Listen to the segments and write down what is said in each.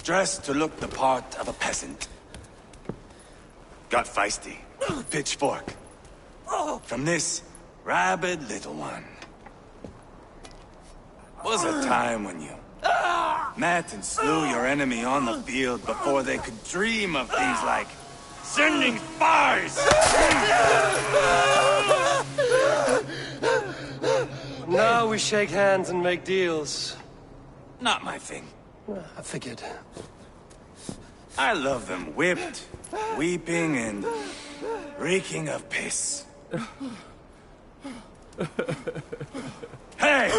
dressed to look the part of a peasant. Got feisty. Pitchfork. From this rabid little one. Was a time when you met and slew your enemy on the field before they could dream of things like sending spies! Now we shake hands and make deals. Not my thing. I figured. I love them whipped, weeping, and reeking of piss. Hey!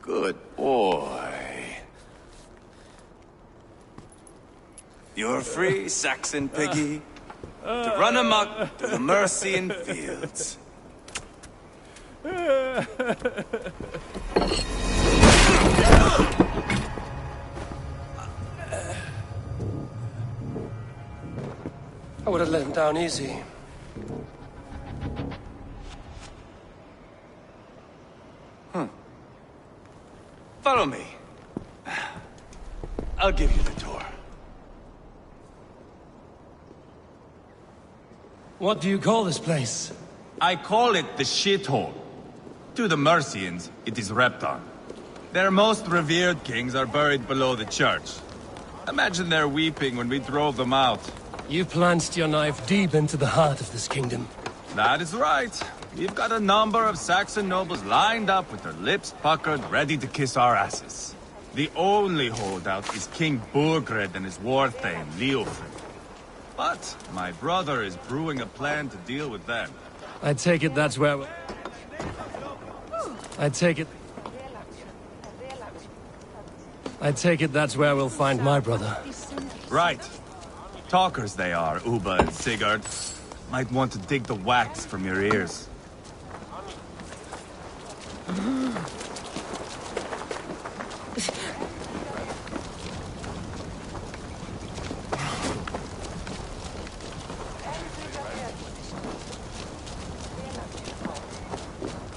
Good boy. You're free, Saxon piggy, to run amok to the Mercian fields. I would have let him down easy. Follow me. I'll give you the tour. What do you call this place? I call it the shithole. To the Mercians, it is Repton. Their most revered kings are buried below the church. Imagine their weeping when we drove them out. You plunged your knife deep into the heart of this kingdom. That is right. We've got a number of Saxon nobles lined up with their lips puckered, ready to kiss our asses. The only holdout is King Burgred and his war thane, Leofric. But my brother is brewing a plan to deal with them. I take it that's where we'll... I take it that's where we'll find my brother. Right. Talkers they are, Uba and Sigurd. Might want to dig the wax from your ears.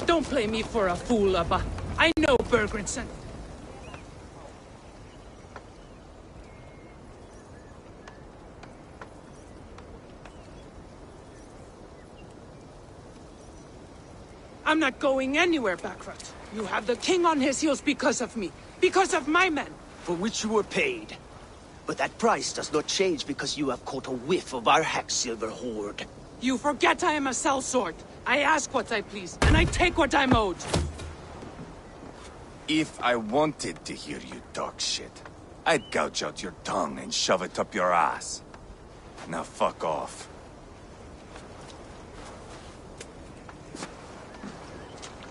Don't play me for a fool, Abba. I know Bergrenson. I'm not going anywhere, Backrot. You have the king on his heels because of me. Because of my men. For which you were paid. But that price does not change because you have caught a whiff of our Hacksilver hoard. You forget I am a sellsword. I ask what I please, and I take what I'm owed. If I wanted to hear you talk shit, I'd gouge out your tongue and shove it up your ass. Now fuck off.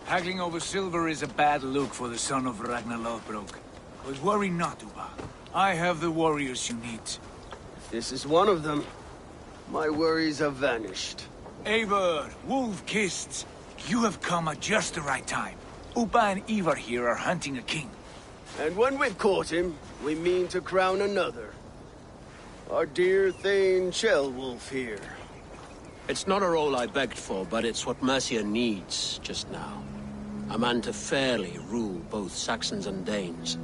Haggling over silver is a bad look for the son of Ragnar Lothbrok. But worry not, Uba. I have the warriors you need. This is one of them. My worries have vanished. Eivor, Wolf-Kissed, you have come at just the right time. Uba and Ivar here are hunting a king. And when we've caught him, we mean to crown another. Our dear Thane Ceolwulf here. It's not a role I begged for, but it's what Mercia needs just now. A man to fairly rule both Saxons and Danes.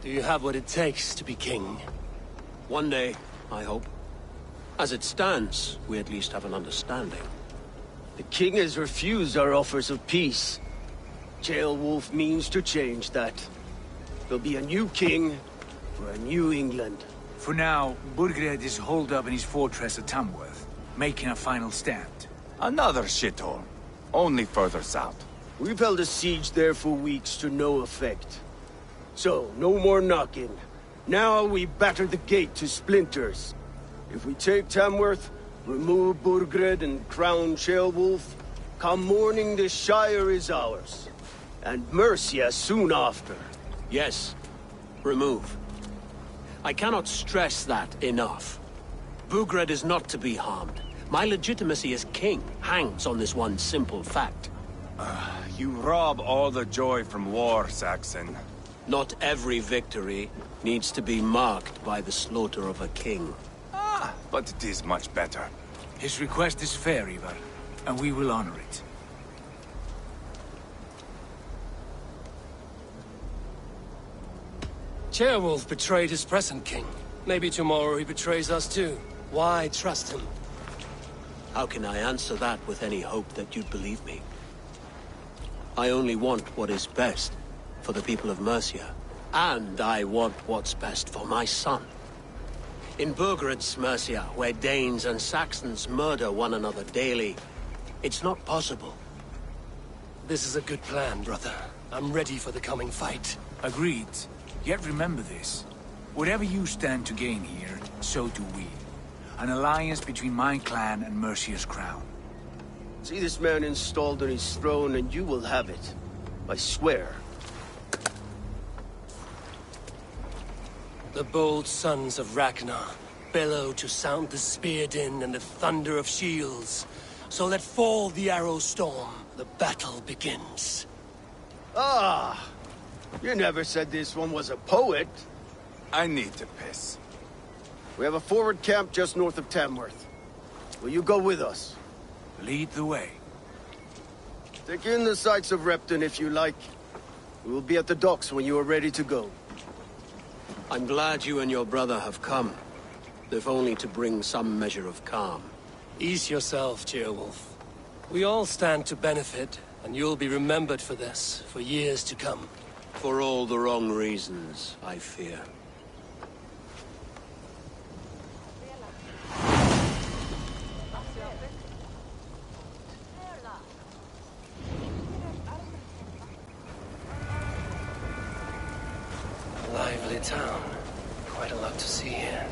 Do you have what it takes to be king? One day, I hope. As it stands, we at least have an understanding. The king has refused our offers of peace. Ceolwulf means to change that. There'll be a new king for a new England. For now, Burgred is holed up in his fortress at Tamworth, making a final stand. Another shithole. Only further south. We've held a siege there for weeks to no effect. So, no more knocking. Now we batter the gate to splinters. If we take Tamworth, remove Burgred and crown Ceolwulf, come morning the Shire is ours. And Mercia soon after. Yes, remove. I cannot stress that enough. Burgred is not to be harmed. My legitimacy as king hangs on this one simple fact. You rob all the joy from war, Saxon. Not every victory needs to be marked by the slaughter of a king. But it is much better. His request is fair, Ivar, and we will honor it. Ceolwulf betrayed his present king. Maybe tomorrow he betrays us too. Why trust him? How can I answer that with any hope that you'd believe me? I only want what is best for the people of Mercia. And I want what's best for my son. In Burgred's Mercia, where Danes and Saxons murder one another daily, it's not possible. This is a good plan, brother. I'm ready for the coming fight. Agreed. Yet remember this. Whatever you stand to gain here, so do we. An alliance between my clan and Mercia's crown. See this man installed on his throne and you will have it. I swear. The bold sons of Ragnar bellow to sound the spear din and the thunder of shields. So let fall the arrow storm. The battle begins. Ah! You never said this one was a poet. I need to piss. We have a forward camp just north of Tamworth. Will you go with us? Lead the way. Take in the sights of Repton if you like. We will be at the docks when you are ready to go. I'm glad you and your brother have come, if only to bring some measure of calm. Ease yourself, Ceolwulf. We all stand to benefit, and you'll be remembered for this, for years to come. For all the wrong reasons, I fear. Lively town. Quite a lot to see here.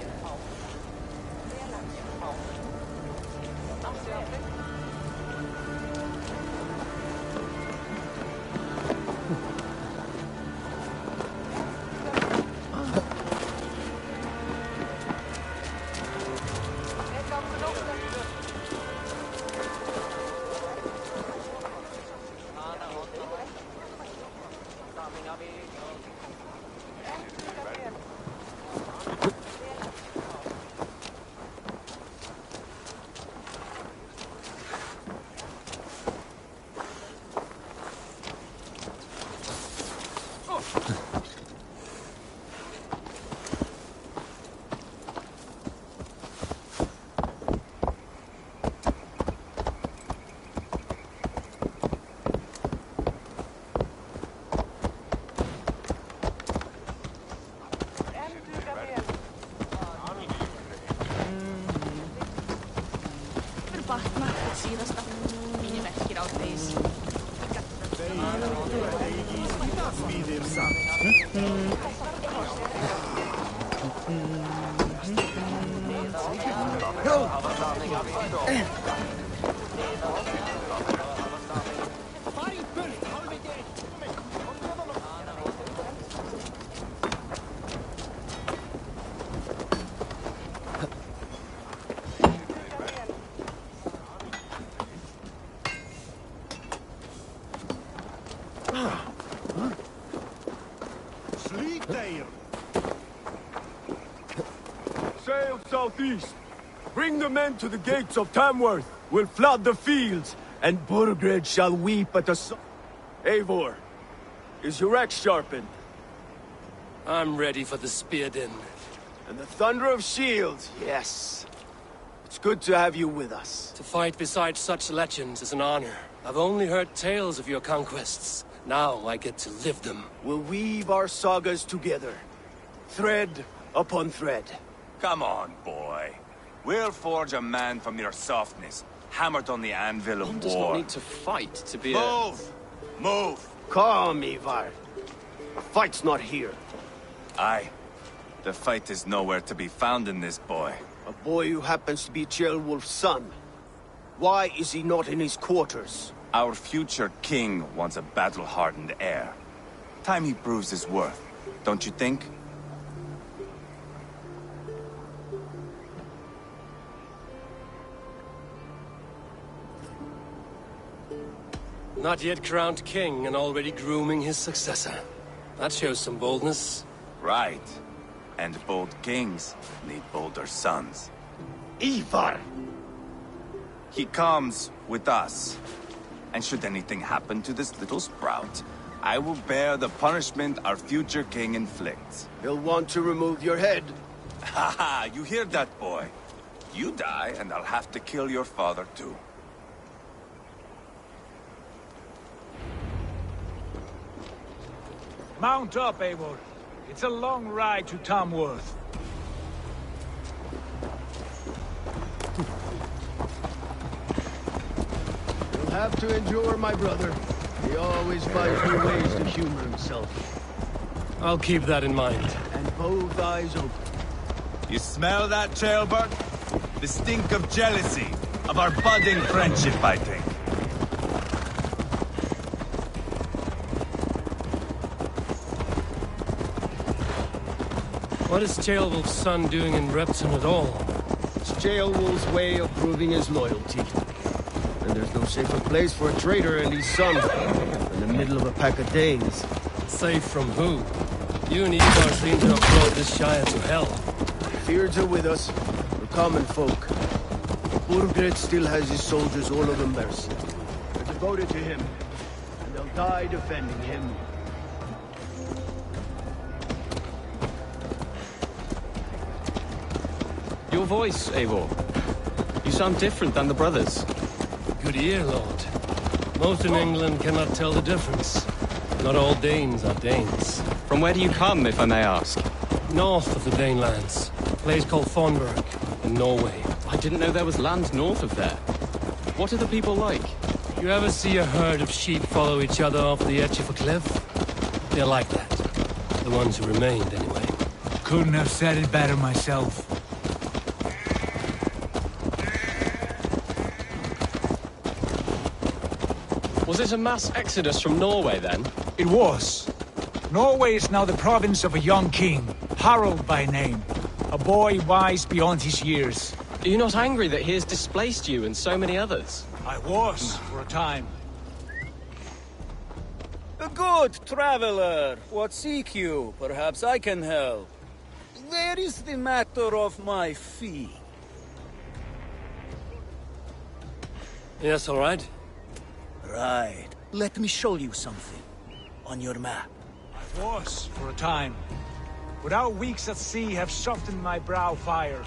Sail southeast. Bring the men to the gates of Tamworth. We'll flood the fields, and Burgred shall weep at the sun. Eivor, is your axe sharpened? I'm ready for the spear din. And the thunder of shields, yes. It's good to have you with us. To fight beside such legends is an honor. I've only heard tales of your conquests. Now I get to live them. We'll weave our sagas together. Thread upon thread. Come on, boy. We'll forge a man from your softness, hammered on the anvil of One does war. not need to fight to be Move! Move! Calm, Ivar. A fight's not here. Aye. The fight is nowhere to be found in this boy. A boy who happens to be Ceolwulf's son. Why is he not in his quarters? Our future king wants a battle-hardened heir. Time he proves his worth, don't you think? Not yet crowned king and already grooming his successor. That shows some boldness. Right. And bold kings need bolder sons. Ivar! He comes with us. And should anything happen to this little sprout, I will bear the punishment our future king inflicts. He'll want to remove your head. Haha, you hear that, boy? You die, and I'll have to kill your father, too. Mount up, Eivor. It's a long ride to Tamworth. You'll have to endure, my brother. He always finds new ways to humor himself. I'll keep that in mind. And both eyes open. You smell that, Ceolbert? The stink of jealousy, of our budding friendship, I think. What is Ceolwulf's son doing in Repton at all? It's Ceolwulf's way of proving his loyalty. And there's no safer place for a traitor and his son in the middle of a pack of Danes. Safe from who? You and Ivar seem to have brought this Shire to hell. Fears are with us. We're common folk. Burgred still has his soldiers all over Mercia. They're devoted to him, and they'll die defending him. Your voice, Eivor. You sound different than the brothers. Good ear, Lord. Most in England cannot tell the difference. Not all Danes are Danes. From where do you come, if I may ask? North of the Danelands. A place called M4RK in Norway. I didn't know there was land north of there. What are the people like? You ever see a herd of sheep follow each other off the edge of a cliff? They're like that. The ones who remained, anyway. Couldn't have said it better myself. Was it a mass exodus from Norway, then? It was. Norway is now the province of a young king, Harald by name. A boy wise beyond his years. Are you not angry that he has displaced you and so many others? I was, for a time. A good traveler. What seek you? Perhaps I can help. There is the matter of my fee. Yes, all right. Right. Let me show you something. On your map. I was, for a time. But our weeks at sea have softened my brow fire.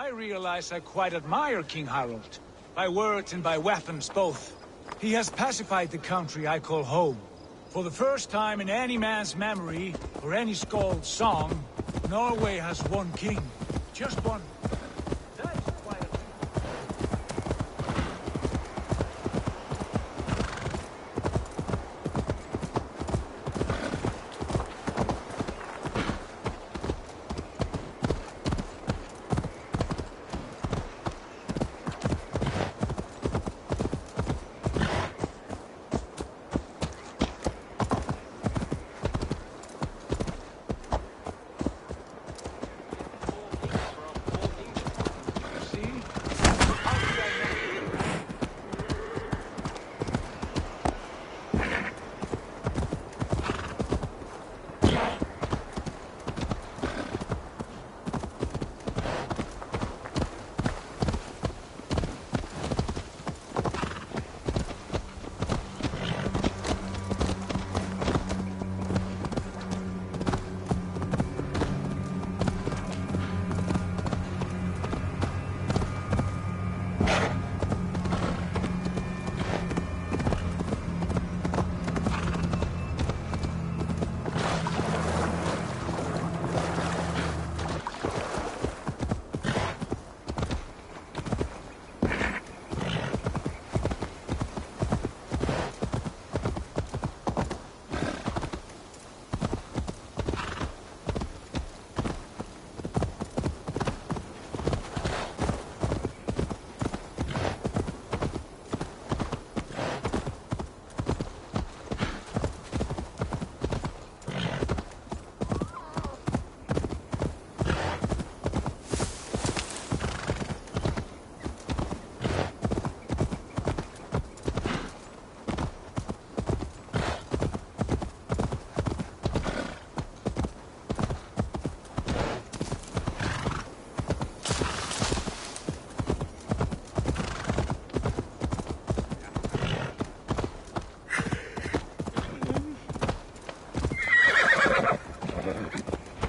I realize I quite admire King Harold. By words and by weapons both. He has pacified the country I call home. For the first time in any man's memory, or any skald's song, Norway has one king. Just one. That is quite a feat.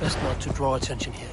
Best not to draw attention here.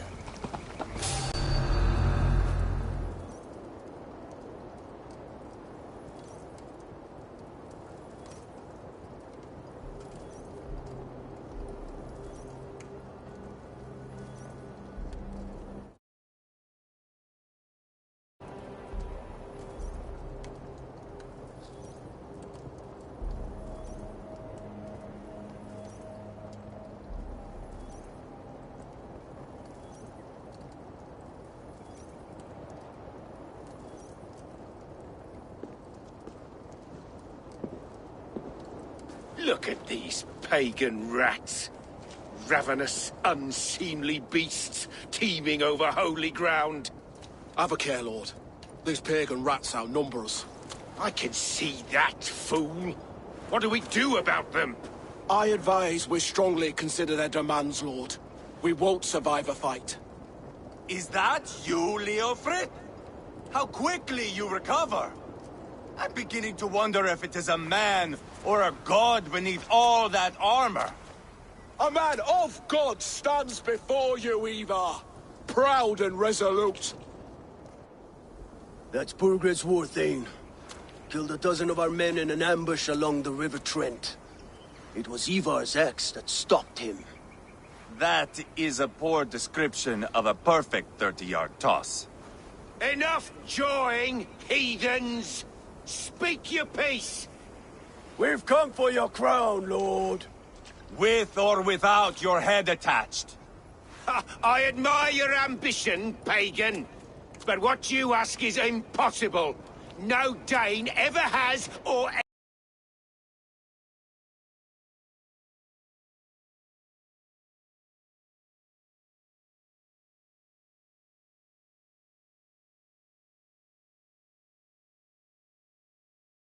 Look at these pagan rats. Ravenous, unseemly beasts teeming over holy ground. Have a care, Lord. These pagan rats outnumber us. I can see that, fool. What do we do about them? I advise we strongly consider their demands, Lord. We won't survive a fight. Is that you, Leofrid? How quickly you recover! I'm beginning to wonder if it is a man or a god beneath all that armor. A man of God stands before you, Ivar. Proud and resolute. That's Burgred's war thane. Killed a dozen of our men in an ambush along the River Trent. It was Ivar's axe that stopped him. That is a poor description of a perfect 30-yard toss. Enough jawing, heathens! Speak your piece! We've come for your crown, Lord. With or without your head attached. Ha, I admire your ambition, pagan. But what you ask is impossible. No Dane ever has or